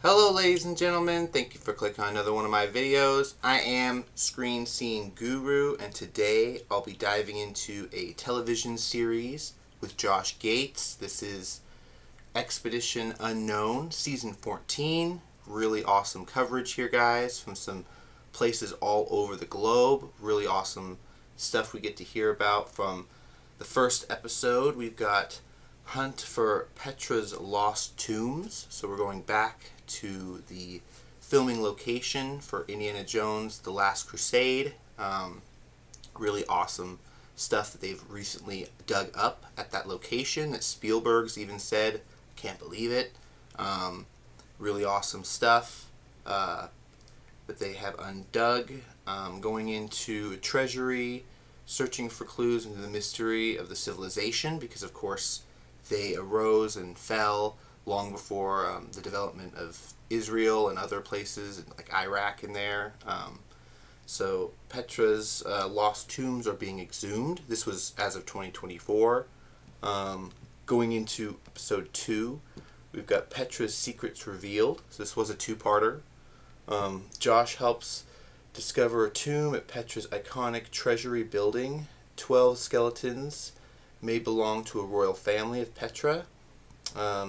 Hello ladies and gentlemen, thank you for clicking on another one of my videos. I am Screen Scene Guru, and today I'll be diving into a television series with Josh Gates. This is Expedition Unknown, Season 14. Really awesome coverage here, guys, from some places all over the globe. Really awesome stuff we get to hear about from the first episode. We've got Hunt for Petra's Lost Tombs. So we're going back to the filming location for Indiana Jones The Last Crusade. Really awesome stuff that they've recently dug up at that location that Spielberg's even said, can't believe it. Really awesome stuff that they have undug. Going into a treasury, searching for clues into the mystery of the civilization, because of course they arose and fell long before the development of Israel and other places like Iraq in there. So Petra's lost tombs are being exhumed. This was as of 2024. Going into episode 2, we've got Petra's secrets revealed. So this was a two-parter. Josh helps discover a tomb at Petra's iconic treasury building. 12 skeletons may belong to a royal family of Petra.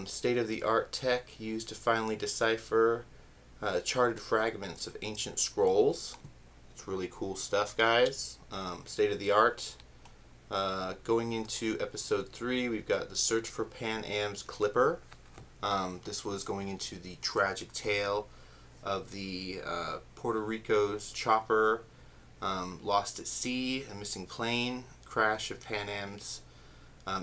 State-of-the-art tech used to finally decipher charted fragments of ancient scrolls. It's really cool stuff, guys. State-of-the-art. Going into episode 3, we've got the search for Pan Am's Clipper. This was going into the tragic tale of the Puerto Rico's chopper lost at sea, a missing plane, crash of Pan Am's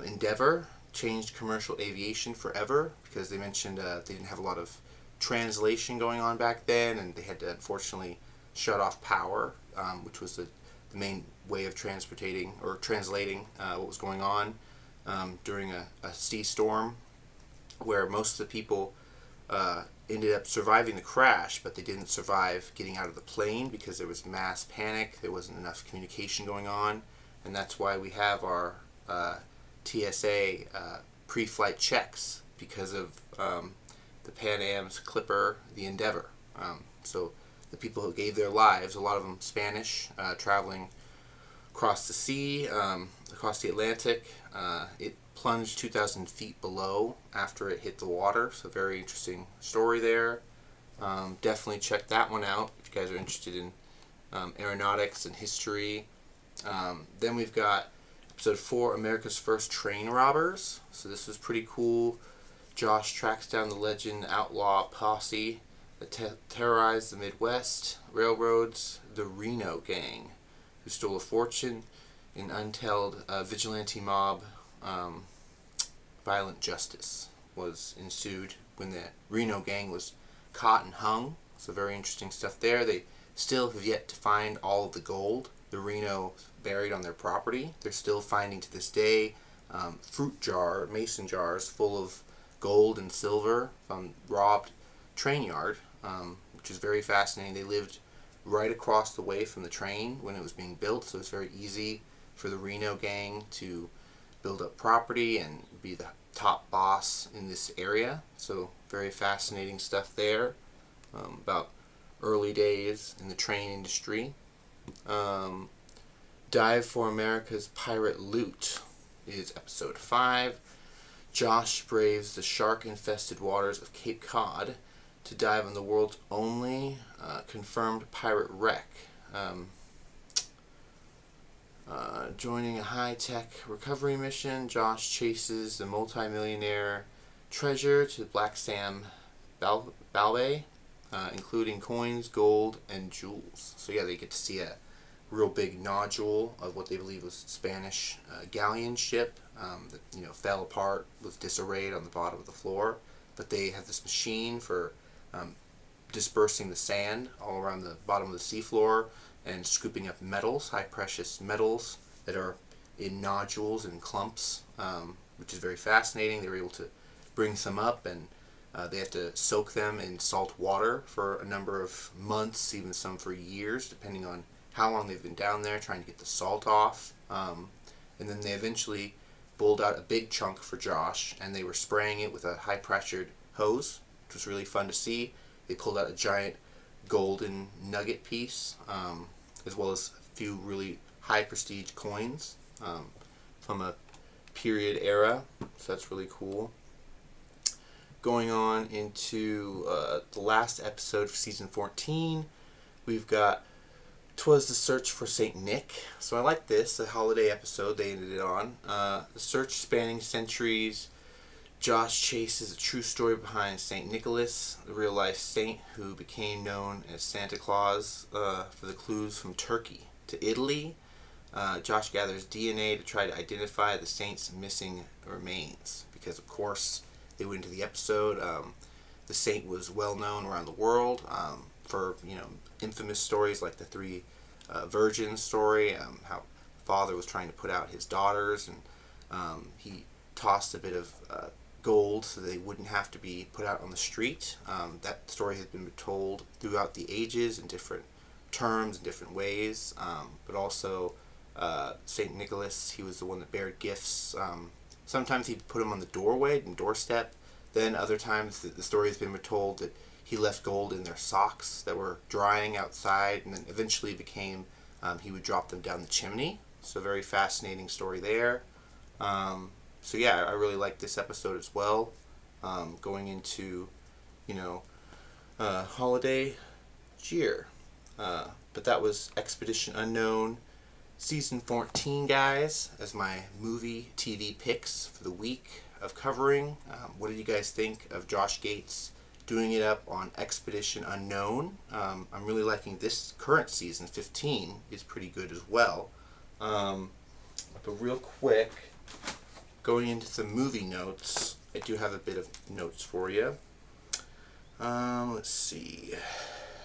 Endeavor changed commercial aviation forever, because they mentioned they didn't have a lot of translation going on back then, and they had to unfortunately shut off power, which was the main way of translating what was going on during a sea storm, where most of the people ended up surviving the crash, but they didn't survive getting out of the plane because there was mass panic. There wasn't enough communication going on, and that's why we have our TSA pre-flight checks, because of the Pan Am's Clipper, the Endeavor. So the people who gave their lives, a lot of them Spanish, traveling across the sea, across the Atlantic. It plunged 2,000 feet below after it hit the water, so very interesting story there. Definitely check that one out if you guys are interested in aeronautics and history. Then we've got episode 4, America's First Train Robbers. So this was pretty cool. Josh tracks down the legend outlaw posse that terrorized the Midwest railroads, the Reno Gang, who stole a fortune in untold vigilante mob. Violent justice was ensued when the Reno Gang was caught and hung. So very interesting stuff there. They still have yet to find all of the gold the Reno buried on their property. They're still finding to this day mason jars full of gold and silver from robbed train yard, which is very fascinating. They lived right across the way from the train when it was being built, so it's very easy for the Reno Gang to build up property and be the top boss in this area. So very fascinating stuff there about early days in the train industry. Dive for America's Pirate Loot is episode 5. Josh braves the shark-infested waters of Cape Cod to dive on the world's only confirmed pirate wreck. Joining a high-tech recovery mission, Josh chases the multi-millionaire treasure to Black Sam Ballet, including coins, gold, and jewels. So yeah, they get to see a real big nodule of what they believe was Spanish galleon ship that fell apart, was disarrayed on the bottom of the floor. But they have this machine for dispersing the sand all around the bottom of the seafloor and scooping up metals, high precious metals that are in nodules and clumps, which is very fascinating. They were able to bring some up, and they have to soak them in salt water for a number of months, even some for years, depending on how long they've been down there trying to get the salt off. And then they eventually bowled out a big chunk for Josh, and they were spraying it with a high-pressured hose which was really fun to see. They pulled out a giant golden nugget piece, as well as a few really high prestige coins from a period era, so that's really cool. Going on into the last episode for season 14, we've got 'Twas the Search for Saint Nick. So I like this, the holiday episode they ended it on. The search spanning centuries. Josh chases a true story behind Saint Nicholas, the real life saint who became known as Santa Claus, for the clues from Turkey to Italy. Josh gathers DNA to try to identify the saint's missing remains, because of course they went into the episode. The saint was well known around the world for infamous stories like the three virgins story, how father was trying to put out his daughters, and he tossed a bit of gold so they wouldn't have to be put out on the street. That story has been told throughout the ages in different terms, in different ways, but also St. Nicholas, he was the one that bared gifts. Sometimes he'd put them on the doorway and doorstep. Then other times the story has been told that he left gold in their socks that were drying outside, and then eventually became, he would drop them down the chimney. So very fascinating story there. So yeah, I really like this episode as well. Going into, holiday cheer. But that was Expedition Unknown Season 14, guys, as my movie TV picks for the week of covering. What did you guys think of Josh Gates doing it up on Expedition Unknown? I'm really liking this current season. 15 is pretty good as well. But real quick, going into some movie notes, I do have a bit of notes for you. Let's see.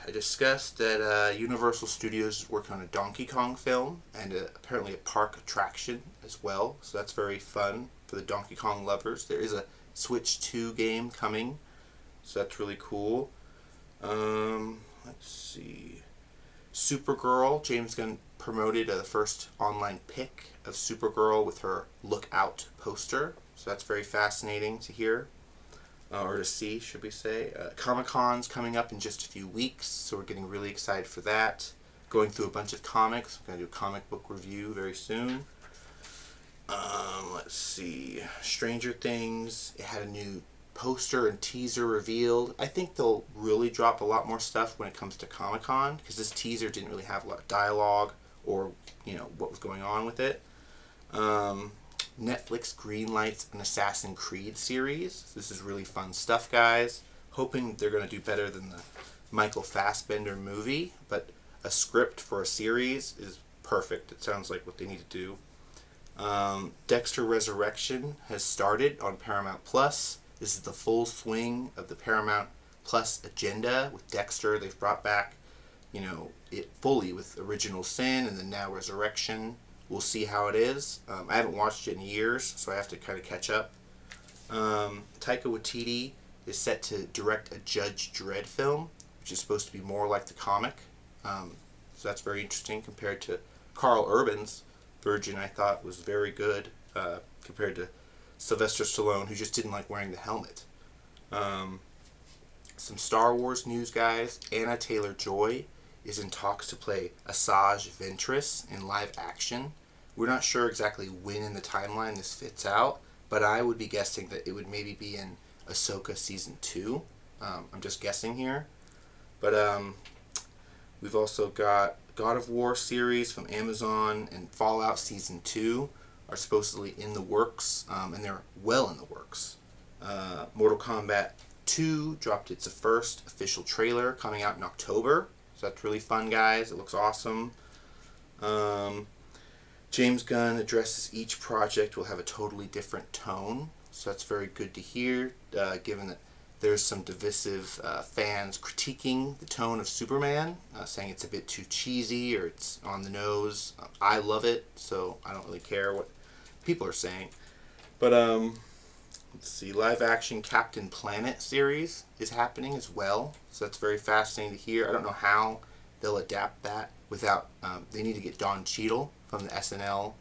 I discussed that Universal Studios is working on a Donkey Kong film, and apparently a park attraction as well, so that's very fun for the Donkey Kong lovers. There is a Switch 2 game coming, so that's really cool. Let's see. Supergirl, James Gunn promoted the first online pic of Supergirl with her Look Out poster, so that's very fascinating to hear. Or to see, should we say. Comic-Con's coming up in just a few weeks, so we're getting really excited for that. Going through a bunch of comics. I'm going to do a comic book review very soon. Let's see. Stranger Things. It had a new poster and teaser revealed. I think they'll really drop a lot more stuff when it comes to Comic-Con, because this teaser didn't really have a lot of dialogue or, what was going on with it. Netflix greenlights an Assassin's Creed series. This is really fun stuff, guys. Hoping they're going to do better than the Michael Fassbender movie, but a script for a series is perfect. It sounds like what they need to do. Dexter Resurrection has started on Paramount Plus. This is the full swing of the Paramount Plus agenda with Dexter. They've brought back, it fully with Original Sin and then now Resurrection. We'll see how it is. I haven't watched it in years, so I have to kind of catch up. Taika Waititi is set to direct a Judge Dredd film, which is supposed to be more like the comic. So that's very interesting compared to Carl Urban's version. I thought was very good compared to Sylvester Stallone, who just didn't like wearing the helmet. Some Star Wars news, guys. Anna Taylor-Joy is in talks to play Asajj Ventress in live action. We're not sure exactly when in the timeline this fits out, but I would be guessing that it would maybe be in Ahsoka Season 2. I'm just guessing here. But we've also got God of War series from Amazon, and Fallout Season 2 are supposedly in the works, and they're well in the works. Mortal Kombat 2 dropped its first official trailer, coming out in October. So that's really fun, guys. It looks awesome. James Gunn addresses each project will have a totally different tone. So that's very good to hear, given that there's some divisive fans critiquing the tone of Superman, saying it's a bit too cheesy or it's on the nose. I love it, so I don't really care what people are saying. But let's see, live action Captain Planet series is happening as well. So that's very fascinating to hear. I don't know how they'll adapt that without, they need to get Don Cheadle from the SNL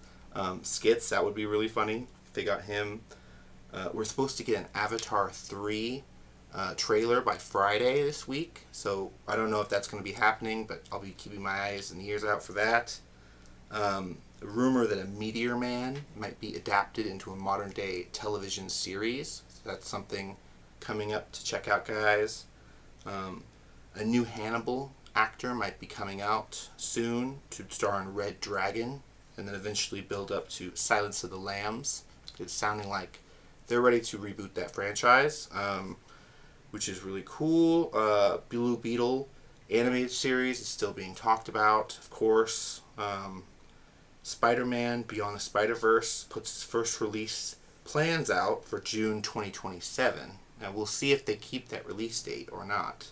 skits. That would be really funny if they got him. We're supposed to get an Avatar 3 trailer by Friday this week. So I don't know if that's going to be happening, but I'll be keeping my eyes and ears out for that. A rumor that a Meteor Man might be adapted into a modern day television series. So that's something coming up to check out, guys. A new Hannibal actor might be coming out soon to star in Red Dragon, and then eventually build up to Silence of the Lambs. It's sounding like they're ready to reboot that franchise, which is really cool. Blue Beetle animated series is still being talked about, of course. Spider-Man Beyond the Spider-Verse puts its first release plans out for June 2027. Now we'll see if they keep that release date or not.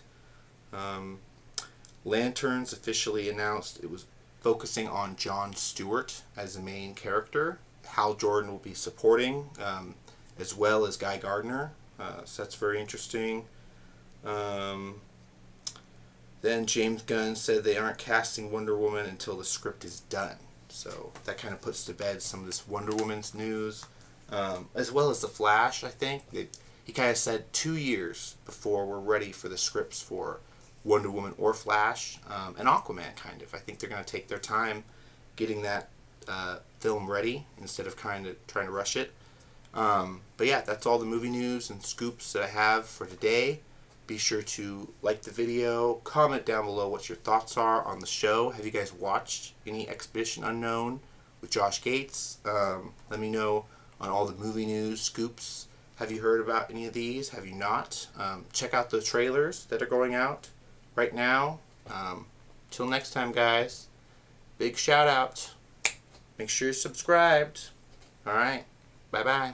Lanterns officially announced it was focusing on Jon Stewart as the main character. Hal Jordan will be supporting, as well as Guy Gardner. So that's very interesting. Then James Gunn said they aren't casting Wonder Woman until the script is done. So that kind of puts to bed some of this Wonder Woman's news, as well as The Flash, I think. He kind of said 2 years before we're ready for the scripts for Wonder Woman or Flash, and Aquaman, kind of. I think they're going to take their time getting that film ready instead of kind of trying to rush it. But yeah, that's all the movie news and scoops that I have for today. Be sure to like the video, comment down below what your thoughts are on the show. Have you guys watched any Expedition Unknown with Josh Gates? Let me know on all the movie news scoops. Have you heard about any of these? Have you not? Check out the trailers that are going out right now. Till next time, guys. Big shout out. Make sure you're subscribed. Alright. Bye-bye.